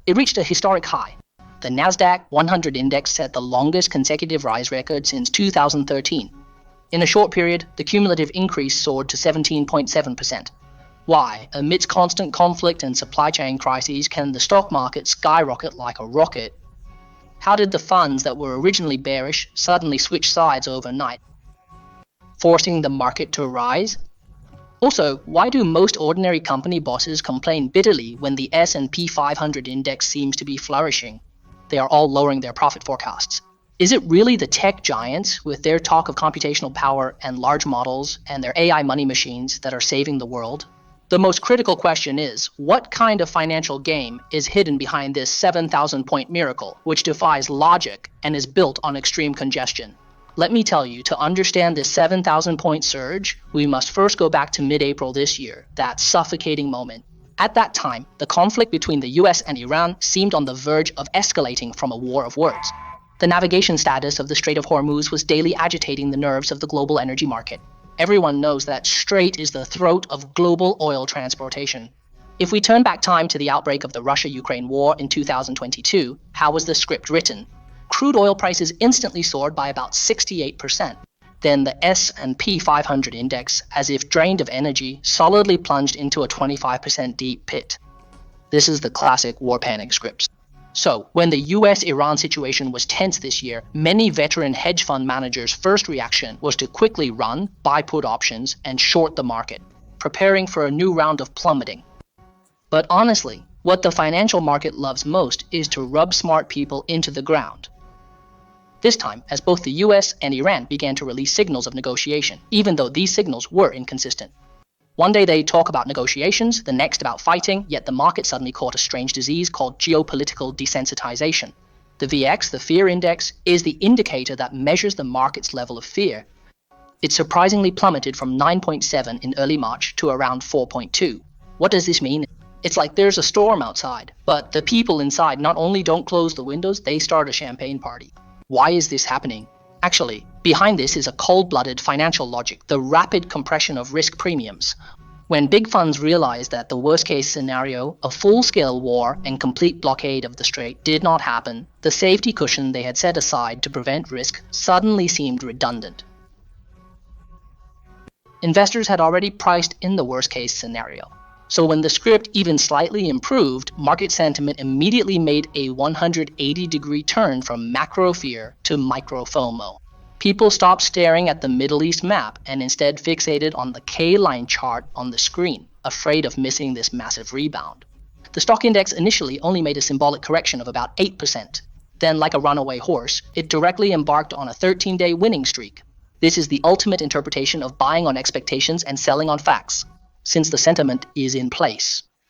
it reached a historic high. The Nasdaq 100 index set the longest consecutive rise record since 2013. In a short period, the cumulative increase soared to 17.7%. Why, amidst constant conflict and supply chain crises, can the stock market skyrocket like a rocket? How did the funds that were originally bearish suddenly switch sides overnight, forcing the market to rise? Also, why do most ordinary company bosses complain bitterly when the S&P 500 index seems to be flourishing? They are all lowering their profit forecasts. Is it really the tech giants, with their talk of computational power and large models and their AI money machines, that are saving the world? The most critical question is, what kind of financial game is hidden behind this 7,000-point miracle, which defies logic and is built on extreme congestion? Let me tell you, to understand this 7,000-point surge, we must first go back to mid-April this year, that suffocating moment. At that time, the conflict between the US and Iran seemed on the verge of escalating from a war of words. The navigation status of the Strait of Hormuz was daily agitating the nerves of the global energy market. Everyone knows that strait is the throat of global oil transportation. If we turn back time to the outbreak of the Russia-Ukraine war in 2022, how was the script written? Crude oil prices instantly soared by about 68%. Then the S&P 500 index, as if drained of energy, solidly plunged into a 25% deep pit. This is the classic war panic script. So, when the US-Iran situation was tense this year, many veteran hedge fund managers' first reaction was to quickly run, buy put options, and short the market, preparing for a new round of plummeting. But honestly, what the financial market loves most is to rub smart people into the ground. This time, as both the US and Iran began to release signals of negotiation, even though these signals were inconsistent. One day they talk about negotiations, the next about fighting, yet the market suddenly caught a strange disease called geopolitical desensitization. The VX, the fear index, is the indicator that measures the market's level of fear. It surprisingly plummeted from 9.7 in early March to around 4.2. What does this mean? It's like there's a storm outside, but the people inside not only don't close the windows, they start a champagne party. Why is this happening? Actually, behind this is a cold-blooded financial logic, the rapid compression of risk premiums. When big funds realized that the worst-case scenario, a full-scale war and complete blockade of the strait, did not happen, the safety cushion they had set aside to prevent risk suddenly seemed redundant. Investors had already priced in the worst-case scenario. So when the script even slightly improved, market sentiment immediately made a 180-degree turn from macro fear to micro FOMO. People stopped staring at the Middle East map and instead fixated on the K-line chart on the screen, afraid of missing this massive rebound. The stock index initially only made a symbolic correction of about 8%. Then, like a runaway horse, it directly embarked on a 13-day winning streak. This is the ultimate interpretation of buying on expectations and selling on facts, since the sentiment is in place.